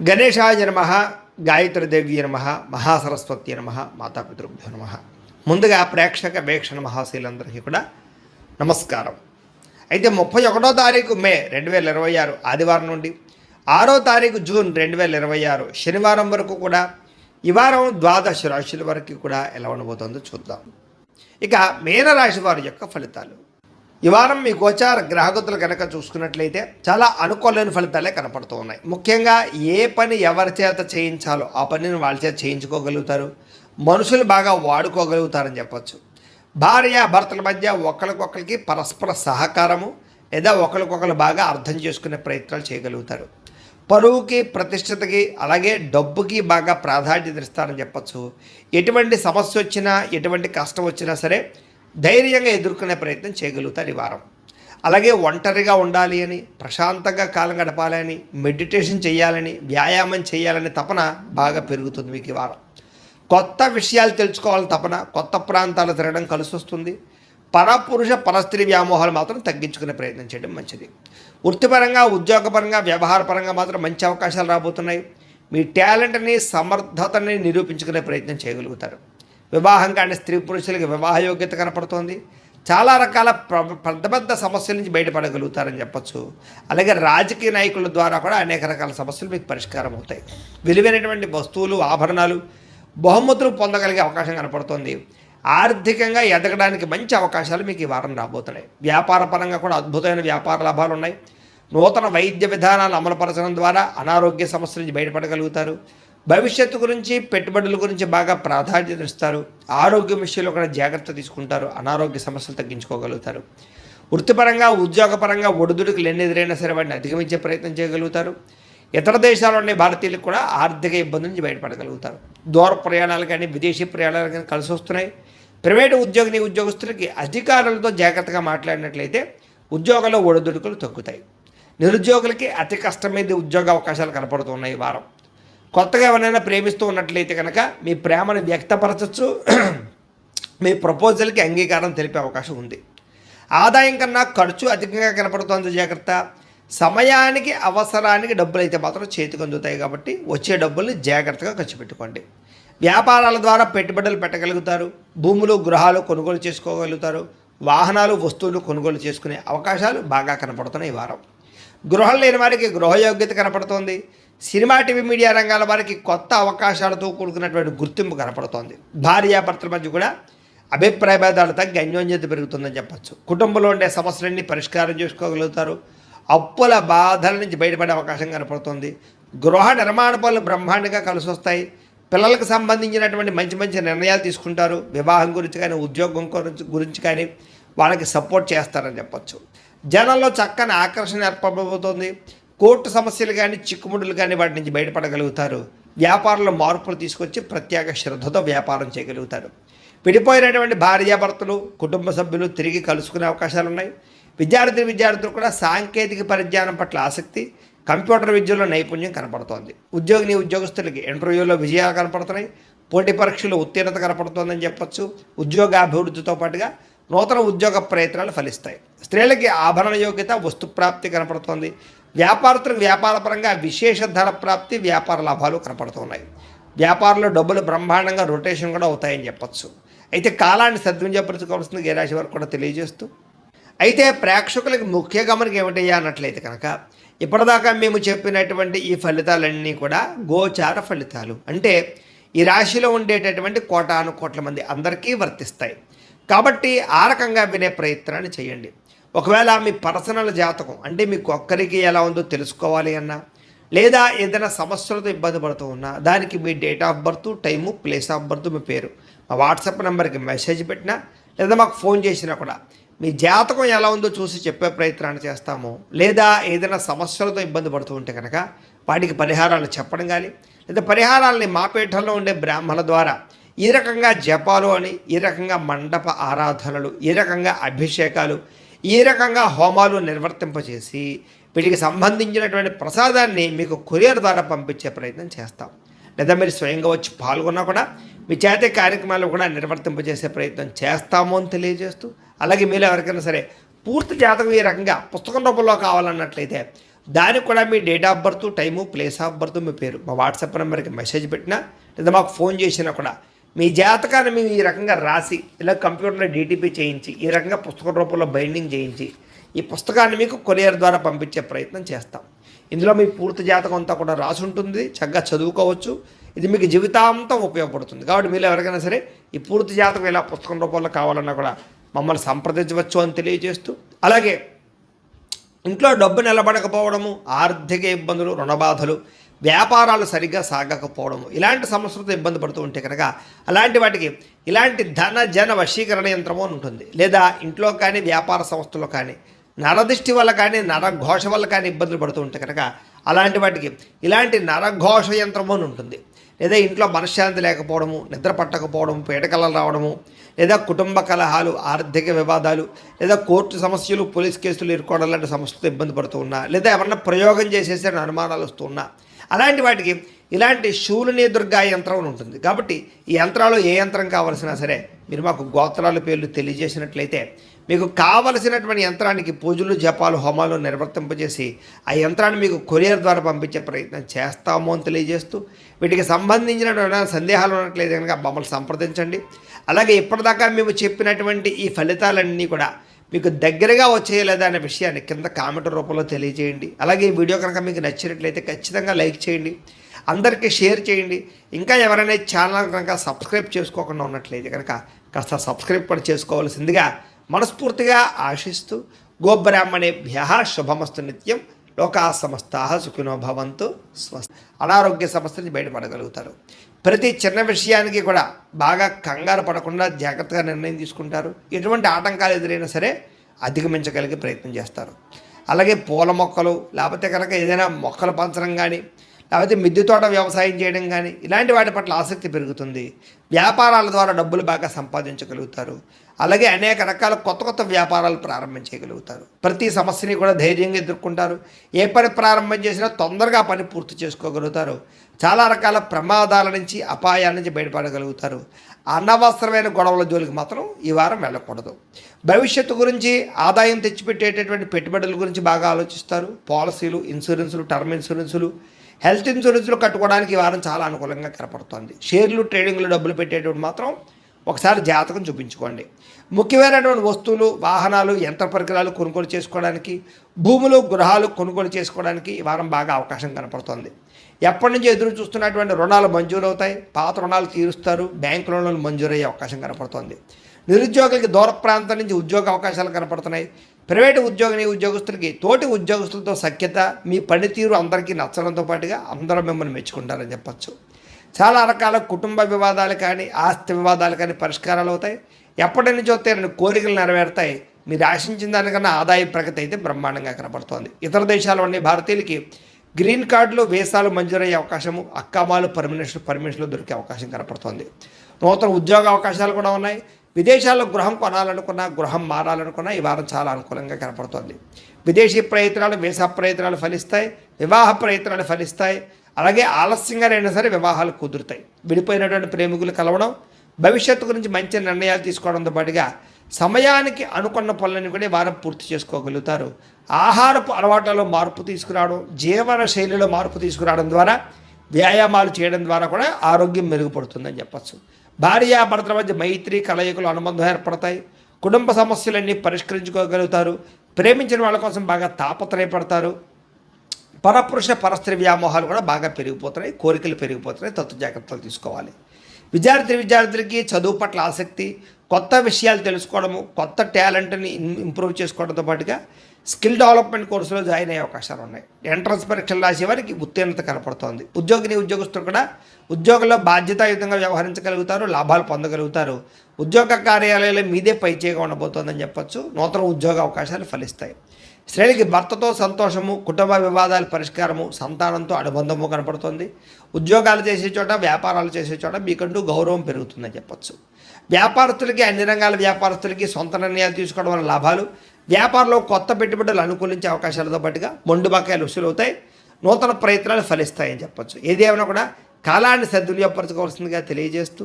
గణేశాయ నమః, గాయత్రీదేవ్య నమః, మహాసరస్వతి నమః, మాతాపితృభ్యో నమః. ముందుగా ప్రేక్షక వీక్షణ మహాశీలందరికీ కూడా నమస్కారం. అయితే 31వ తారీఖు మే 2026 ఆదివారం నుండి 6వ తారీఖు జూన్ 2026 శనివారం వరకు కూడా ఈ వారం ద్వాదశ రాశుల వరకు కూడా ఎలా ఉండబోతుందో చూద్దాం. ఇక మీనరాశి వారి యొక్క ఫలితాలు. ఈ వారం మీ గోచార గ్రహగతులు కనుక చూసుకున్నట్లయితే చాలా అనుకూలమైన ఫలితాలే కనపడుతూ ఉన్నాయి. ముఖ్యంగా ఏ పని ఎవరి చేత చేయించాలో ఆ పనిని వాళ్ళ చేత చేయించుకోగలుగుతారు, మనుషులు బాగా వాడుకోగలుగుతారని చెప్పచ్చు. భార్య భర్తల మధ్య ఒకరికొకరికి పరస్పర సహకారము లేదా ఒకరికొకరు బాగా అర్థం చేసుకునే ప్రయత్నాలు చేయగలుగుతారు. పరువుకి ప్రతిష్టతకి అలాగే డబ్బుకి బాగా ప్రాధాన్యత ఇస్తారని చెప్పచ్చు. ఎటువంటి సమస్య వచ్చినా ఎటువంటి కష్టం వచ్చినా సరే ధైర్యంగా ఎదుర్కొనే ప్రయత్నం చేయగలుగుతారు ఈ వారం. అలాగే ఒంటరిగా ఉండాలి అని, ప్రశాంతంగా కాలం గడపాలని, మెడిటేషన్ చేయాలని, వ్యాయామం చేయాలని తపన బాగా పెరుగుతుంది మీకు ఈ వారం. కొత్త విషయాలు తెలుసుకోవాలని తపన, కొత్త ప్రాంతాలు తిరగడం కలిసి వస్తుంది. పరపురుష పరస్త్రీ వ్యామోహాలు మాత్రం తగ్గించుకునే ప్రయత్నం చేయడం మంచిది. వృత్తిపరంగా, ఉద్యోగపరంగా, వ్యవహారపరంగా మాత్రం మంచి అవకాశాలు రాబోతున్నాయి. మీ టాలెంట్ని, సమర్థతని నిరూపించుకునే ప్రయత్నం చేయగలుగుతారు. వివాహం కాని స్త్రీ పురుషులకి వివాహ యోగ్యత కనపడుతోంది. చాలా రకాల పెద్ద పెద్ద సమస్యల నుంచి బయటపడగలుగుతారని చెప్పచ్చు. అలాగే రాజకీయ నాయకుల ద్వారా కూడా అనేక రకాల సమస్యలు మీకు పరిష్కారం అవుతాయి. విలువైనటువంటి వస్తువులు, ఆభరణాలు, బహుమతులు పొందగలిగే అవకాశం కనపడుతోంది. ఆర్థికంగా ఎదగడానికి మంచి అవకాశాలు మీకు ఈ వారం రాబోతున్నాయి. వ్యాపార పరంగా కూడా అద్భుతమైన వ్యాపార లాభాలు ఉన్నాయి. నూతన వైద్య విధానాలు అమలుపరచడం ద్వారా అనారోగ్య సమస్యల నుంచి బయటపడగలుగుతారు. భవిష్యత్తు గురించి, పెట్టుబడుల గురించి బాగా ప్రాధాన్యత ఇస్తారు. ఆరోగ్యం విషయంలో కూడా జాగ్రత్త తీసుకుంటారు. అనారోగ్య సమస్యలు తగ్గించుకోగలుగుతారు. వృత్తిపరంగా, ఉద్యోగపరంగా ఒడిదుడుకులు ఎన్ని ఎదురైనా సరే వాటిని అధిగమించే ప్రయత్నం చేయగలుగుతారు. ఇతర దేశాల్లోని భారతీయులకు కూడా ఆర్థిక ఇబ్బంది నుంచి బయటపడగలుగుతారు. దూర ప్రయాణాలు కానీ, విదేశీ ప్రయాణాలు కానీ కలిసి వస్తున్నాయి. ప్రైవేటు ఉద్యోగస్తులకి అధికారులతో జాగ్రత్తగా మాట్లాడినట్లయితే ఉద్యోగంలో ఒడిదుడుకులు తగ్గుతాయి. నిరుద్యోగులకి అతి కష్టమైన ఉద్యోగ అవకాశాలు కనపడుతున్నాయి ఈ వారం. కొత్తగా ఎవరైనా ప్రేమిస్తూ ఉన్నట్లయితే కనుక మీ ప్రేమను వ్యక్తపరచచ్చు. మీ ప్రపోజల్కి అంగీకారం తెలిపే అవకాశం ఉంది. ఆదాయం కన్నా ఖర్చు అధికంగా కనపడుతోంది, జాగ్రత్త. సమయానికి, అవసరానికి డబ్బులు అయితే మాత్రం చేతికి అందుతాయి కాబట్టి వచ్చే డబ్బుల్ని జాగ్రత్తగా ఖర్చు పెట్టుకోండి. వ్యాపారాల ద్వారా పెట్టుబడులు పెట్టగలుగుతారు. భూములు, గృహాలు కొనుగోలు చేసుకోగలుగుతారు. వాహనాలు, వస్తువులు కొనుగోలు చేసుకునే అవకాశాలు బాగా కనపడుతున్నాయి ఈ వారం. గృహం లేని వారికి గృహయోగ్యత కనపడుతోంది. సినిమా, టీవీ, మీడియా రంగాల వారికి కొత్త అవకాశాలతో కూడుకున్నటువంటి గుర్తింపు కనపడుతోంది. భార్యాభర్తల మధ్య కూడా అభిప్రాయ భేదాలు తగ్గి అన్యోన్యత పెరుగుతుందని చెప్పచ్చు. కుటుంబంలో ఉండే సమస్యలన్నీ పరిష్కారం చేసుకోగలుగుతారు. అప్పుల బాధల నుంచి బయటపడే అవకాశం కనపడుతుంది. గృహ నిర్మాణ పనులు బ్రహ్మాండంగా కలిసి వస్తాయి. పిల్లలకు సంబంధించినటువంటి మంచి మంచి నిర్ణయాలు తీసుకుంటారు. వివాహం గురించి కానీ, ఉద్యోగం గురించి కానీ వాళ్ళకి సపోర్ట్ చేస్తారని చెప్పచ్చు. జనంలో చక్కని ఆకర్షణ ఏర్పడబోతోంది. కోర్టు సమస్యలు కానీ, చిక్కుముడులు కానీ వాటి నుంచి బయటపడగలుగుతారు. వ్యాపారంలో మార్పులు తీసుకొచ్చి ప్రత్యేక శ్రద్ధతో వ్యాపారం చేయగలుగుతారు. విడిపోయినటువంటి భార్యాభర్తలు, కుటుంబ సభ్యులు తిరిగి కలుసుకునే అవకాశాలు ఉన్నాయి. విద్యార్థులు కూడా సాంకేతిక పరిజ్ఞానం పట్ల ఆసక్తి, కంప్యూటర్ విద్యలో నైపుణ్యం కనపడుతోంది. ఉద్యోగస్తులకి ఇంటర్వ్యూలో విజయాలు కనపడుతున్నాయి. పోటీ పరీక్షలు ఉత్తీర్ణత కనపడుతోందని చెప్పచ్చు. ఉద్యోగాభివృద్ధితో పాటుగా నూతన ఉద్యోగ ప్రయత్నాలు ఫలిస్తాయి. స్త్రీలకి ఆభరణ యోగ్యత, వస్తుప్రాప్తి కనపడుతోంది. వ్యాపారస్తులకు వ్యాపారపరంగా విశేష ధర ప్రాప్తి, వ్యాపార లాభాలు కనపడుతున్నాయి. వ్యాపారంలో డబ్బులు బ్రహ్మాండంగా రొటేషన్ కూడా అవుతాయని చెప్పచ్చు. అయితే కాలాన్ని సద్వినియోగపరచుకోవాల్సింది ఏ రాశి వారికి కూడా తెలియజేస్తూ, అయితే ప్రేక్షకులకు ముఖ్య గమనిక ఏమిటయ్యా అన్నట్లయితే కనుక ఇప్పటిదాకా మేము చెప్పినటువంటి ఈ ఫలితాలన్నీ కూడా గోచార ఫలితాలు. అంటే ఈ రాశిలో ఉండేటటువంటి కోటాను కోట్ల మంది అందరికీ వర్తిస్తాయి. కాబట్టి ఆ రకంగా వినే ప్రయత్నాన్ని చేయండి. ఒకవేళ మీ పర్సనల్ జాతకం అంటే మీకు ఒక్కరికి ఎలా ఉందో తెలుసుకోవాలి అన్నా, లేదా ఏదైనా సమస్యలతో ఇబ్బంది పడుతూ ఉన్నా దానికి మీ date of birth, time, place of birth, మీ పేరు మా వాట్సాప్ నెంబర్కి మెసేజ్ పెట్టినా లేదా మాకు ఫోన్ చేసినా కూడా మీ జాతకం ఎలా ఉందో చూసి చెప్పే ప్రయత్నాన్ని చేస్తాము. లేదా ఏదైనా సమస్యలతో ఇబ్బంది పడుతూ ఉంటే కనుక వాటికి పరిహారాలు చెప్పడం కానీ, లేదా పరిహారాలని మా పీఠంలో ఉండే బ్రాహ్మణుల ద్వారా ఈ రకంగా జపాలు అని, ఈ రకంగా మండప ఆరాధనలు, ఈ రకంగా అభిషేకాలు, ఈ రకంగా హోమాలు నిర్వర్తింపచేసి వీటికి సంబంధించినటువంటి ప్రసాదాన్ని మీకు కొరియర్ ద్వారా పంపించే ప్రయత్నం చేస్తాం. లేదా మీరు స్వయంగా వచ్చి పాల్గొన్నా కూడా మీ చేత కార్యక్రమాలు కూడా నిర్వర్తింపజేసే ప్రయత్నం చేస్తాము అని తెలియజేస్తూ, అలాగే మీరు ఎవరికైనా సరే పూర్తి జాతకం ఈ రకంగా పుస్తకం రూపంలో కావాలన్నట్లయితే దానికి కూడా మీ date of birth, time, place of birth, మీ పేరు మా వాట్సాప్ నెంబర్కి మెసేజ్ పెట్టినా లేదా మాకు ఫోన్ చేసినా కూడా మీ జాతకాన్ని మేము ఈ రకంగా రాసి ఇలా కంప్యూటర్లో డీటీపీ చేయించి ఈ రకంగా పుస్తక రూపంలో బైండింగ్ చేయించి ఈ పుస్తకాన్ని మీకు కొరియర్ ద్వారా పంపించే ప్రయత్నం చేస్తాం. ఇందులో మీ పూర్తి జాతకం అంతా కూడా రాసి ఉంటుంది, చక్కగా చదువుకోవచ్చు. ఇది మీకు జీవితాంతం ఉపయోగపడుతుంది. కాబట్టి మీరు ఎవరికైనా సరే ఈ పూర్తి జాతకం ఇలా పుస్తకం రూపంలో కావాలన్నా కూడా మమ్మల్ని సంప్రదించవచ్చు అని తెలియజేస్తూ, అలాగే ఇంట్లో డబ్బు నిలబడకపోవడము, ఆర్థిక ఇబ్బందులు, రుణబాధలు, వ్యాపారాలు సరిగ్గా సాగకపోవడము, ఇలాంటి సమస్యలతో ఇబ్బంది పడుతూ ఉంటే కనుక అలాంటి వాటికి ఇలాంటి ధన జన వశీకరణ యంత్రము అని ఉంటుంది. లేదా ఇంట్లో కానీ వ్యాపార సంస్థలో కానీ నరదృష్టి వల్ల కానీ నరఘోష వల్ల కానీ ఇబ్బందులు పడుతూ ఉంటే కనుక అలాంటి వాటికి ఇలాంటి నరఘోష యంత్రము అని ఉంటుంది. లేదా ఇంట్లో మనశ్శాంతి లేకపోవడము, నిద్ర పట్టకపోవడం, పీడకలలు రావడము, లేదా కుటుంబ కలహాలు, ఆర్థిక వివాదాలు, లేదా కోర్టు సమస్యలు, పోలీస్ కేసులు ఇరుకోవడం లాంటి సమస్యలతో ఇబ్బంది పడుతూ ఉన్నా, లేదా ఎవరన్నా ప్రయోగం చేసేసే అనుమానాలు వస్తూ ఉన్నా అలాంటి వాటికి ఇలాంటి శూలిని దుర్గా యంత్రం ఉంటుంది. కాబట్టి ఈ యంత్రాలు ఏ యంత్రం కావాల్సినా సరే మీరు మాకు గోత్రాల పేర్లు తెలియజేసినట్లయితే మీకు కావలసినటువంటి యంత్రానికి పూజలు, జపాలు, హోమాలు నిర్వర్తింపజేసి ఆ యంత్రాన్ని మీకు కొరియర్ ద్వారా పంపించే ప్రయత్నం చేస్తాము అని తెలియజేస్తూ, వీటికి సంబంధించినటువంటి సందేహాలు ఉన్నట్లయితే కనుక మమ్మల్ని సంప్రదించండి. అలాగే ఇప్పటిదాకా మేము చెప్పినటువంటి ఈ ఫలితాలన్నీ కూడా మీకు దగ్గరగా వచ్చేయలేదా అనే విషయాన్ని కింద కామెంట్ రూపంలో తెలియజేయండి. అలాగే ఈ వీడియో కనుక మీకు నచ్చినట్లయితే ఖచ్చితంగా లైక్ చేయండి, అందరికీ షేర్ చేయండి. ఇంకా ఎవరైనా ఛానల్ కనుక సబ్స్క్రైబ్ చేసుకోకుండా ఉన్నట్లయితే కనుక కాస్త సబ్స్క్రైబ్ కూడా చేసుకోవాల్సిందిగా మనస్ఫూర్తిగా ఆశిస్తూ, గోబ్రాహ్మణేభ్యః శుభమస్తు నిత్యం, లోకా సమస్తాః సుఖినో భవంతు, స్వస్తి. అనారోగ్య సమస్య నుంచి బయటపడగలుగుతారు. ప్రతి చిన్న విషయానికి కూడా బాగా కంగారు పడకుండా జాగ్రత్తగా నిర్ణయం తీసుకుంటారు. ఎటువంటి ఆటంకాలు ఎదురైనా సరే అధిగమించగలిగే ప్రయత్నం చేస్తారు. అలాగే పూల మొక్కలు, లేకపోతే కనుక ఏదైనా మొక్కలు పెంచడం కానీ, లేకపోతే మిద్దె తోట వ్యవసాయం చేయడం కానీ ఇలాంటి వాటి పట్ల ఆసక్తి పెరుగుతుంది. వ్యాపారాల ద్వారా డబ్బులు బాగా సంపాదించగలుగుతారు. అలాగే అనేక రకాల కొత్త కొత్త వ్యాపారాలు ప్రారంభించగలుగుతారు. ప్రతి సమస్యని కూడా ధైర్యంగా ఎదుర్కొంటారు. ఏ పని ప్రారంభం చేసినా తొందరగా పని పూర్తి చేసుకోగలుగుతారు. చాలా రకాల ప్రమాదాల నుంచి, అపాయాల నుంచి బయటపడగలుగుతారు. అనవసరమైన గొడవల జోలికి మాత్రం ఈ వారం వెళ్ళకూడదు. భవిష్యత్తు గురించి, ఆదాయం తెచ్చిపెట్టేటటువంటి పెట్టుబడుల గురించి బాగా ఆలోచిస్తారు. పాలసీలు, ఇన్సూరెన్సులు, టర్మ్ ఇన్సూరెన్సులు, హెల్త్ ఇన్సూరెన్స్లు కట్టుకోవడానికి ఈ వారం చాలా అనుకూలంగా కనపడుతుంది. షేర్లు, ట్రేడింగ్లు డబ్బులు పెట్టేటువంటి మాత్రం ఒకసారి జాతకం చూపించుకోండి. ముఖ్యమైనటువంటి వస్తువులు, వాహనాలు, యంత్ర పరికరాలు కొనుగోలు చేసుకోవడానికి, భూములు, గృహాలు కొనుగోలు చేసుకోవడానికి ఈ వారం బాగా అవకాశం కనపడుతుంది. ఎప్పటి నుంచి ఎదురు చూస్తున్నటువంటి రుణాలు మంజూరు అవుతాయి. పాత రుణాలు తీరుస్తారు. బ్యాంకు రుణాలు మంజూరయ్యే అవకాశం కనపడుతుంది. నిరుద్యోగులకి దూర ప్రాంతం నుంచి ఉద్యోగ అవకాశాలు కనపడుతున్నాయి. ప్రైవేటు ఉద్యోగస్తులకి తోటి ఉద్యోగస్తులతో సఖ్యత, మీ పనితీరు అందరికీ నచ్చడంతో పాటుగా అందరూ మిమ్మల్ని మెచ్చుకుంటారని చెప్పచ్చు. చాలా రకాల కుటుంబ వివాదాలు కానీ, ఆస్తి వివాదాలు కానీ పరిష్కారాలు అవుతాయి. ఎప్పటి నుంచో తీరని కోరికలు నెరవేరుతాయి. మీరు ఆశించిన దానికన్నా ఆదాయ ప్రగతి అయితే బ్రహ్మాండంగా కనపడుతోంది. ఇతర దేశాల్లో ఉండే భారతీయులకి గ్రీన్ కార్డులు, వీసాలు మంజూరయ్యే అవకాశము, అక్కామాలు, పర్మిషన్లు దొరికే అవకాశం కనపడుతోంది. నూతన ఉద్యోగ అవకాశాలు కూడా ఉన్నాయి. విదేశాల్లో గృహం కొనాలనుకున్నా, గృహం మారాలనుకున్నా ఈ వారం చాలా అనుకూలంగా కనపడుతోంది. విదేశీ ప్రయత్నాలు, వీసా ప్రయత్నాలు ఫలిస్తాయి. వివాహ ప్రయత్నాలు ఫలిస్తాయి. అలాగే ఆలస్యంగానైనా సరే వివాహాలు కుదురుతాయి. విడిపోయినటువంటి ప్రేమికులు కలవడం, భవిష్యత్తు గురించి మంచి నిర్ణయాలు తీసుకోవడంతో పాటుగా సమయానికి అనుకున్న పనులను కూడా వారం పూర్తి చేసుకోగలుగుతారు. ఆహారపు అలవాట్లలో మార్పు తీసుకురావడం, జీవన శైలిలో మార్పు తీసుకురావడం ద్వారా, వ్యాయామాలు చేయడం ద్వారా కూడా ఆరోగ్యం మెరుగుపడుతుందని చెప్పచ్చు. భార్యాభర్తల మధ్య మైత్రి, కలయికలు, అనుబంధం ఏర్పడతాయి. కుటుంబ సమస్యలన్నీ పరిష్కరించుకోగలుగుతారు. ప్రేమించిన వాళ్ళ కోసం బాగా తాపత్రయపడతారు. పరపురుష పరస్త్రీ వ్యామోహాలు కూడా బాగా పెరిగిపోతున్నాయి. కోరికలు పెరిగిపోతున్నాయి. తత్వ జాగ్రత్తలు తీసుకోవాలి. విద్యార్థులకి చదువు పట్ల ఆసక్తి, కొత్త విషయాలు తెలుసుకోవడము, కొత్త టాలెంట్ని ఇంప్రూవ్ చేసుకోవడంతో పాటుగా స్కిల్ డెవలప్మెంట్ కోర్సులో జాయిన్ అయ్యే అవకాశాలు ఉన్నాయి. ఎంట్రన్స్ పరీక్షలు రాసే వారికి ఉత్తీర్ణత కనపడుతోంది. ఉద్యోగస్తులు కూడా ఉద్యోగంలో బాధ్యతాయుతంగా వ్యవహరించగలుగుతారు. లాభాలు పొందగలుగుతారు. ఉద్యోగ కార్యాలయాలు మీదే పైచేగా ఉండబోతోందని చెప్పచ్చు. నూతన ఉద్యోగ అవకాశాలు ఫలిస్తాయి. స్త్రీలకి భర్తతో సంతోషము, కుటుంబ వివాదాల పరిష్కారము, సంతానంతో అనుబంధము కనపడుతుంది. ఉద్యోగాలు చేసే చోట, వ్యాపారాలు చేసే చోట మీకంటూ గౌరవం పెరుగుతుందని చెప్పచ్చు. వ్యాపారస్తులకి, అన్ని రంగాల వ్యాపారస్తులకి సొంత నిర్ణయాలు తీసుకోవడం వల్ల లాభాలు, వ్యాపారంలో కొత్త పెట్టుబడులు అనుకూలించే అవకాశాలతో పాటుగా మొండు బకాయిలు వసూలవుతాయి. నూతన ప్రయత్నాలు ఫలిస్తాయని చెప్పచ్చు. ఏదేమైనా కూడా కాలాన్ని సద్వినియోగపరచుకోవాల్సిందిగా తెలియజేస్తూ